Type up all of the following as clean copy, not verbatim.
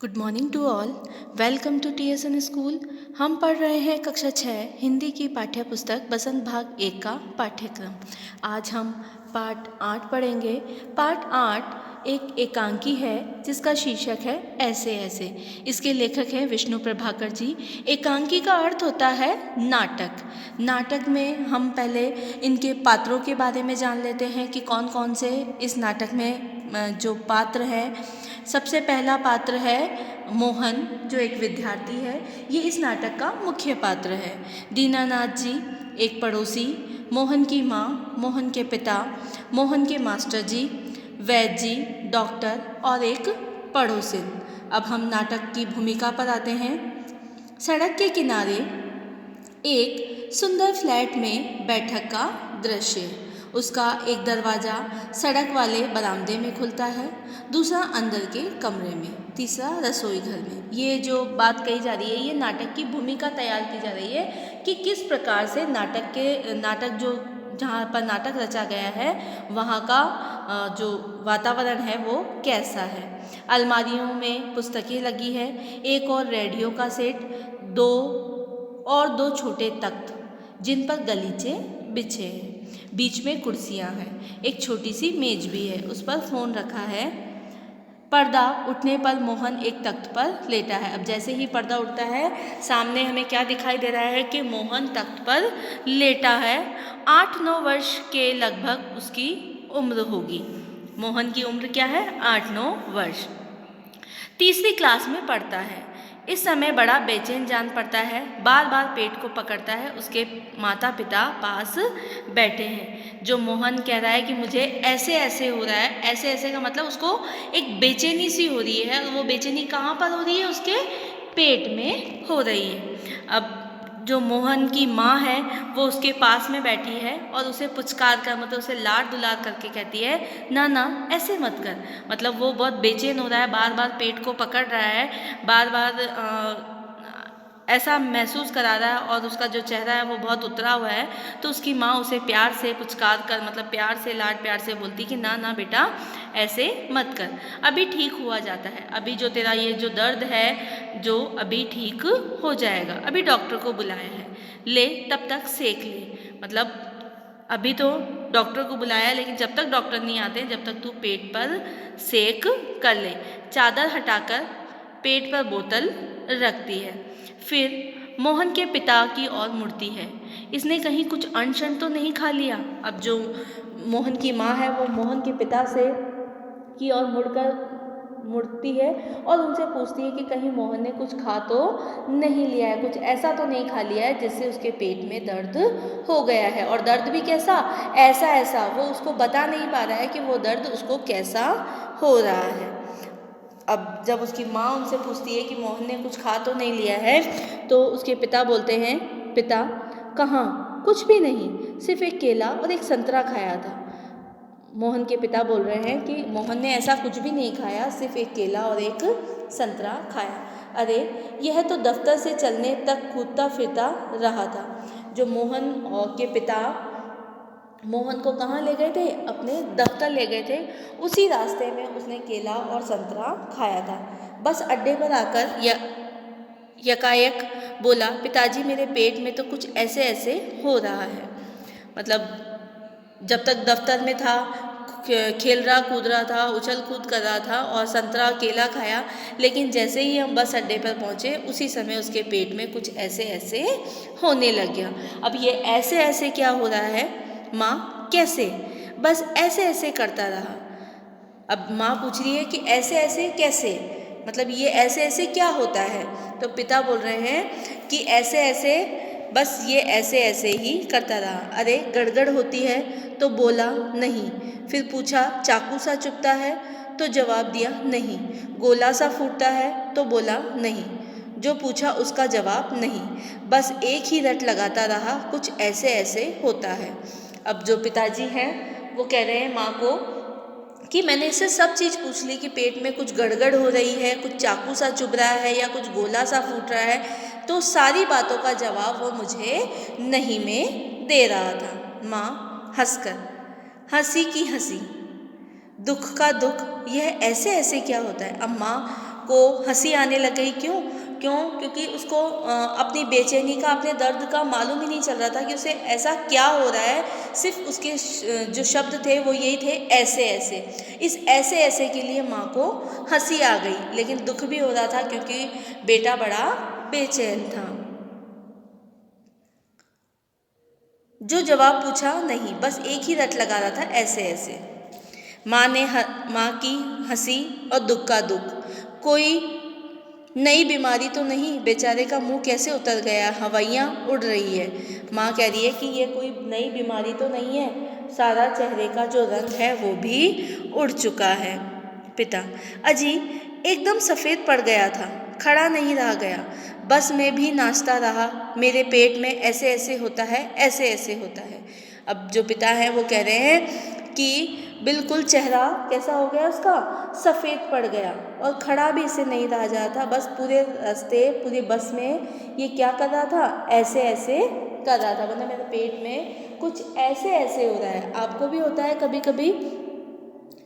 Good morning to all. Welcome to TSN school. हम पढ़ रहे हैं कक्षा 6 हिंदी की पाठ्य पुस्तक बसंत भाग 1 का पाठ्यक्रम। आज हम पाठ 8 पढ़ेंगे। पाठ 8 एक एकांकी है जिसका शीर्षक है ऐसे ऐसे। इसके लेखक हैं विष्णु प्रभाकर जी। एकांकी का अर्थ होता है नाटक। नाटक में हम पहले इनके पात्रों के बारे में जान लेते हैं कि कौन कौन से इस नाटक में जो पात्र हैं। सबसे पहला पात्र है मोहन, जो एक विद्यार्थी है। ये इस नाटक का मुख्य पात्र है। दीनानाथ जी एक पड़ोसी, मोहन की माँ, मोहन के पिता, मोहन के मास्टर जी, वैद्य जी, डॉक्टर और एक पड़ोसिन। अब हम नाटक की भूमिका पर आते हैं। सड़क के किनारे एक सुंदर फ्लैट में बैठक का दृश्य। उसका एक दरवाज़ा सड़क वाले बरामदे में खुलता है, दूसरा अंदर के कमरे में, तीसरा रसोई घर में। ये जो बात कही जा रही है, ये नाटक की भूमिका तैयार की जा रही है कि किस प्रकार से नाटक जो जहाँ पर नाटक रचा गया है वहाँ का जो वातावरण है वो कैसा है। अलमारियों में पुस्तकें लगी है, एक और रेडियो का सेट, दो छोटे तख्त जिन पर गलीचे बिछे हैं, बीच में कुर्सियां हैं, एक छोटी सी मेज भी है, उस पर फ़ोन रखा है। पर्दा उठने पर मोहन एक तख्त पर लेटा है। अब जैसे ही पर्दा उठता है, सामने हमें क्या दिखाई दे रहा है कि मोहन तख्त पर लेटा है। 8-9 वर्ष के लगभग उसकी उम्र होगी। मोहन की उम्र क्या है? 8-9 वर्ष। तीसरी क्लास में पढ़ता है। इस समय बड़ा बेचैन जान पड़ता है, बार बार पेट को पकड़ता है। उसके माता पिता पास बैठे हैं। जो मोहन कह रहा है कि मुझे ऐसे ऐसे हो रहा है, ऐसे ऐसे का मतलब उसको एक बेचैनी सी हो रही है। और वो बेचैनी कहाँ पर हो रही है? उसके पेट में हो रही है। अब जो मोहन की माँ है वो उसके पास में बैठी है और उसे पुचकार कर, मतलब उसे लाड दुलार करके कहती है, ना ना ऐसे मत कर। मतलब वो बहुत बेचैन हो रहा है, बार बार पेट को पकड़ रहा है, बार बार ऐसा महसूस करा रहा है और उसका जो चेहरा है वो बहुत उतरा हुआ है। तो उसकी माँ उसे प्यार से पुचकार कर, मतलब प्यार से, लाड प्यार से बोलती कि ना ना बेटा ऐसे मत कर, अभी ठीक हुआ जाता है, अभी जो तेरा ये जो दर्द है जो अभी ठीक हो जाएगा, अभी डॉक्टर को बुलाया है, ले तब तक सेक ले। मतलब अभी तो डॉक्टर को बुलाया, लेकिन जब तक डॉक्टर नहीं आते जब तक तू पेट पर सेक कर ले। चादर हटाकर पेट पर बोतल रखती है। फिर मोहन के पिता की ओर मुड़ती है। इसने कहीं कुछ अनशन तो नहीं खा लिया? अब जो मोहन की माँ है वो मोहन के पिता से की ओर मुड़ती है और उनसे पूछती है कि कहीं मोहन ने कुछ खा तो नहीं लिया है, कुछ ऐसा तो नहीं खा लिया है जिससे उसके पेट में दर्द हो गया है। और दर्द भी कैसा? ऐसा ऐसा। वो उसको बता नहीं पा रहा है कि वो दर्द उसको कैसा हो रहा है। अब जब उसकी माँ उनसे पूछती है कि मोहन ने कुछ खा तो नहीं लिया है, तो उसके पिता बोलते हैं, पिता कहाँ, कुछ भी नहीं, सिर्फ एक केला और एक संतरा खाया था। मोहन के पिता बोल रहे हैं कि मोहन ने ऐसा कुछ भी नहीं खाया, सिर्फ एक केला और एक संतरा खाया। अरे यह तो दफ्तर से चलने तक कूदता फिरता रहा था। जो मोहन के पिता मोहन को कहाँ ले गए थे? अपने दफ्तर ले गए थे। उसी रास्ते में उसने केला और संतरा खाया था। बस अड्डे पर आकर यकायक बोला, पिताजी मेरे पेट में तो कुछ ऐसे ऐसे हो रहा है। मतलब जब तक दफ्तर में था, खेल रहा कूद रहा था, उछल कूद कर रहा था और संतरा केला खाया, लेकिन जैसे ही हम बस अड्डे पर पहुँचे उसी समय उसके पेट में कुछ ऐसे ऐसे होने लग गया। अब ये ऐसे ऐसे क्या हो रहा है माँ? कैसे? बस ऐसे ऐसे करता रहा। अब माँ पूछ रही है कि ऐसे ऐसे कैसे, मतलब ये ऐसे ऐसे क्या होता है? तो पिता बोल रहे हैं कि ऐसे ऐसे, बस ये ऐसे ऐसे ही करता रहा। अरे गड़गड़ होती है तो बोला नहीं, फिर पूछा चाकू सा चुभता है तो जवाब दिया नहीं, गोला सा फूटता है तो बोला नहीं, जो पूछा उसका जवाब नहीं, बस एक ही रट लगाता रहा, कुछ ऐसे ऐसे होता है। अब जो पिताजी हैं वो कह रहे हैं माँ को कि मैंने इससे सब चीज़ पूछ ली कि पेट में कुछ गड़गड़ हो रही है, कुछ चाकू सा चुभ रहा है या कुछ गोला सा फूट रहा है, तो सारी बातों का जवाब वो मुझे नहीं में दे रहा था। माँ हंसकर, हंसी की हंसी, दुख का दुख, यह ऐसे ऐसे क्या होता है? अब माँ को हंसी आने लग गई। क्यों? क्योंकि उसको अपनी बेचैनी का, अपने दर्द का मालूम ही नहीं चल रहा था कि उसे ऐसा क्या हो रहा है। सिर्फ उसके जो शब्द थे वो यही थे, ऐसे ऐसे। इस ऐसे ऐसे के लिए माँ को हंसी आ गई, लेकिन दुख भी हो रहा था क्योंकि बेटा बड़ा बेचैन था। जो जवाब पूछा नहीं, बस एक ही रट लगा रहा था, ऐसे ऐसे। माँ की हंसी और दुख का दुख। कोई नई बीमारी तो नहीं? बेचारे का मुंह कैसे उतर गया, हवाइयाँ उड़ रही है। माँ कह रही है कि ये कोई नई बीमारी तो नहीं है, सारा चेहरे का जो रंग है वो भी उड़ चुका है। पिता, अजी एकदम सफ़ेद पड़ गया था, खड़ा नहीं रह गया, बस मैं भी नाचता रहा, मेरे पेट में ऐसे ऐसे होता है, ऐसे ऐसे होता है। अब जो पिता हैं वो कह रहे हैं कि बिल्कुल चेहरा कैसा हो गया उसका, सफ़ेद पड़ गया, और खड़ा भी इसे नहीं रहा जा था। बस पूरे रास्ते, पूरी बस में ये क्या कर रहा था, ऐसे ऐसे कर रहा था, मतलब मेरे पेट में कुछ ऐसे ऐसे हो रहा है। आपको भी होता है कभी कभी,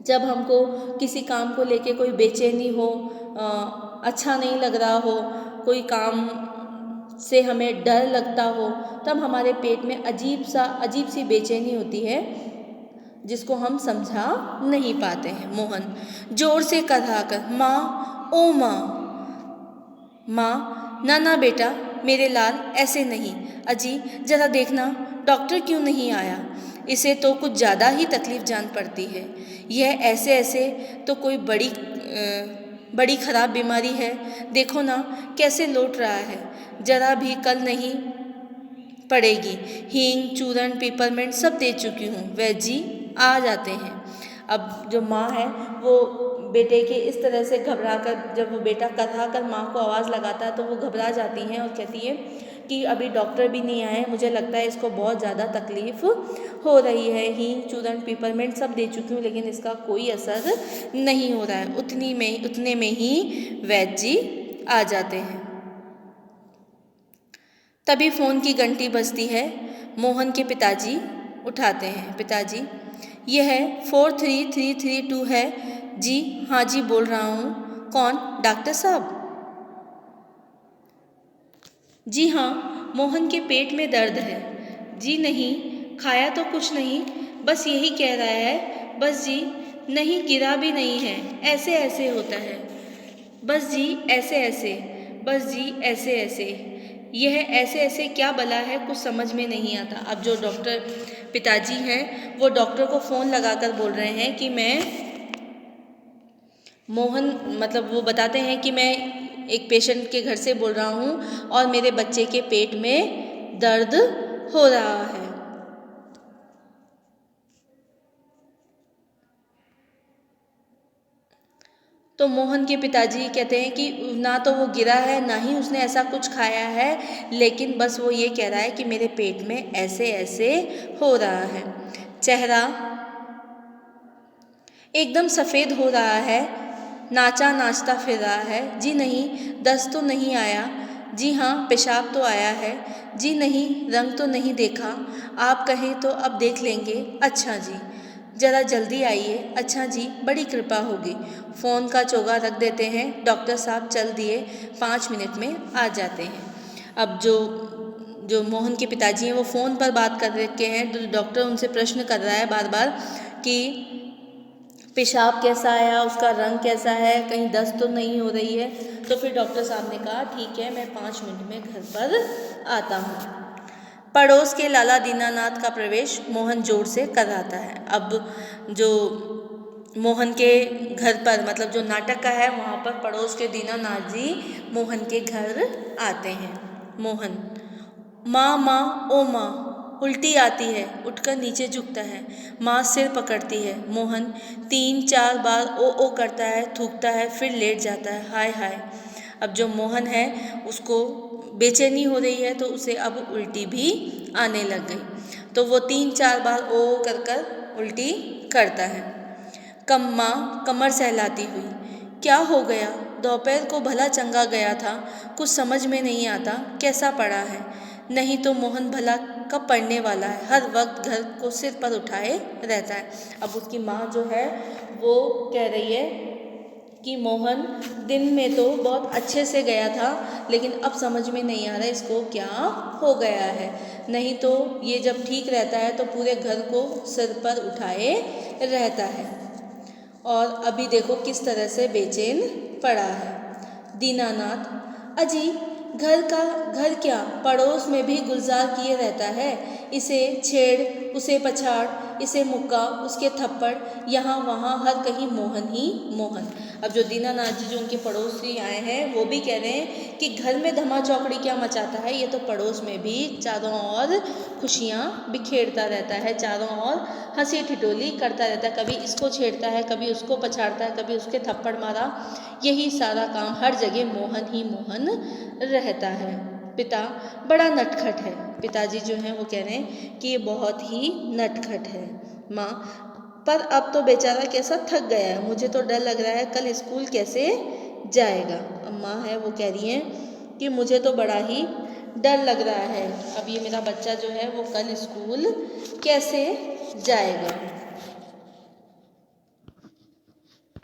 जब हमको किसी काम को लेके कोई बेचैनी हो, अच्छा नहीं लग रहा हो, कोई काम से हमें डर लगता हो, तब हमारे पेट में अजीब सी बेचैनी होती है जिसको हम समझा नहीं पाते हैं। मोहन जोर से कहा-कर, माँ, ओ माँ। माँ, ना ना बेटा मेरे लाल, ऐसे नहीं। अजी जरा देखना, डॉक्टर क्यों नहीं आया? इसे तो कुछ ज़्यादा ही तकलीफ जान पड़ती है। यह ऐसे ऐसे तो कोई बड़ी खराब बीमारी है। देखो ना कैसे लौट रहा है, जरा भी कल नहीं पड़ेगी। हींग, चूरन, पिपरमेंट सब दे चुकी हूँ, वैद्य जी आ जाते हैं। अब जो माँ है वो बेटे के इस तरह से घबरा कर, जब वो बेटा कतरा कर माँ को आवाज़ लगाता है तो वो घबरा जाती हैं और कहती है कि अभी डॉक्टर भी नहीं आए, मुझे लगता है इसको बहुत ज़्यादा तकलीफ़ हो रही है। हींग, चूरन, पिपरमेंट सब दे चुकी हूँ, लेकिन इसका कोई असर नहीं हो रहा है। उतने में ही वैद्य जी आ जाते हैं। तभी फ़ोन की घंटी बजती है। मोहन के पिताजी उठाते हैं। पिताजी, यह 4332 है। जी हाँ जी, बोल रहा हूँ। कौन? डॉक्टर साहब? जी हाँ, मोहन के पेट में दर्द है। जी नहीं, खाया तो कुछ नहीं, बस यही कह रहा है। बस जी, नहीं गिरा भी नहीं है, ऐसे ऐसे होता है। बस जी ऐसे ऐसे, बस जी ऐसे ऐसे। यह ऐसे ऐसे क्या बला है, कुछ समझ में नहीं आता। अब जो डॉक्टर पिताजी हैं वो डॉक्टर को फ़ोन लगाकर बोल रहे हैं कि मैं मोहन, मतलब वो बताते हैं कि मैं एक पेशेंट के घर से बोल रहा हूँ और मेरे बच्चे के पेट में दर्द हो रहा है। तो मोहन के पिताजी कहते हैं कि ना तो वो गिरा है, ना ही उसने ऐसा कुछ खाया है, लेकिन बस वो ये कह रहा है कि मेरे पेट में ऐसे ऐसे हो रहा है। चेहरा एकदम सफ़ेद हो रहा है, नाचता फिर रहा है। जी नहीं, दस्त तो नहीं आया। जी हाँ, पेशाब तो आया है। जी नहीं, रंग तो नहीं देखा। आप कहें तो अब देख लेंगे। अच्छा जी, ज़रा जल्दी आइए। अच्छा जी, बड़ी कृपा होगी। फ़ोन का चोगा रख देते हैं। डॉक्टर साहब चल दिए, 5 मिनट में आ जाते हैं। अब जो मोहन के पिताजी हैं वो फ़ोन पर बात कर रखे हैं, तो डॉक्टर उनसे प्रश्न कर रहा है बार बार कि पेशाब कैसा आया, उसका रंग कैसा है, कहीं दस्त तो नहीं हो रही है। तो फिर डॉक्टर साहब ने कहा ठीक है, मैं 5 मिनट में घर पर आता हूँ। पड़ोस के लाला दीनानाथ का प्रवेश मोहन जोर से कराता है। अब जो मोहन के घर पर, मतलब जो नाटक का है वहाँ पर पड़ोस के दीनानाथ जी मोहन के घर आते हैं। मोहन, माँ माँ, ओ माँ। उल्टी आती है, उठकर नीचे झुकता है। माँ सिर पकड़ती है। मोहन 3-4 बार ओ करता है, थूकता है, फिर लेट जाता है। हाय हाय। अब जो मोहन है उसको बेचैनी हो रही है, तो उसे अब उल्टी भी आने लग गई। तो वो 3-4 बार ओ कर उल्टी करता है। माँ कमर सहलाती हुई, क्या हो गया? दोपहर को भला चंगा गया था, कुछ समझ में नहीं आता कैसा पड़ा है। नहीं तो मोहन भला कब पढ़ने वाला है, हर वक्त घर को सिर पर उठाए रहता है। अब उसकी माँ जो है वो कह रही है कि मोहन दिन में तो बहुत अच्छे से गया था, लेकिन अब समझ में नहीं आ रहा इसको क्या हो गया है। नहीं तो ये जब ठीक रहता है तो पूरे घर को सिर पर उठाए रहता है, और अभी देखो किस तरह से बेचैन पड़ा है। दीनानाथ, अजी घर क्या पड़ोस में भी गुलजार किए रहता है। इसे छेड़, उसे पछाड़, इसे मुक्का, उसके थप्पड़, यहाँ वहाँ हर कहीं मोहन ही मोहन। अब जो दीनानाथ जी जो उनके पड़ोसी आए हैं वो भी कह रहे हैं कि घर में धमा चौकड़ी क्या मचाता है, ये तो पड़ोस में भी चारों ओर खुशियाँ बिखेरता रहता है, चारों ओर हंसी ठिठोली करता रहता है। कभी इसको छेड़ता है, कभी उसको पछाड़ता है, कभी उसके थप्पड़ मारा, यही सारा काम हर जगह मोहन ही मोहन रहता है। पिता बड़ा नटखट है। पिताजी जो हैं वो कह रहे हैं कि ये बहुत ही नटखट है। माँ, पर अब तो बेचारा कैसा थक गया है, मुझे तो डर लग रहा है कल स्कूल कैसे जाएगा। अब माँ है वो कह रही हैं कि मुझे तो बड़ा ही डर लग रहा है, अब ये मेरा बच्चा जो है वो कल स्कूल कैसे जाएगा।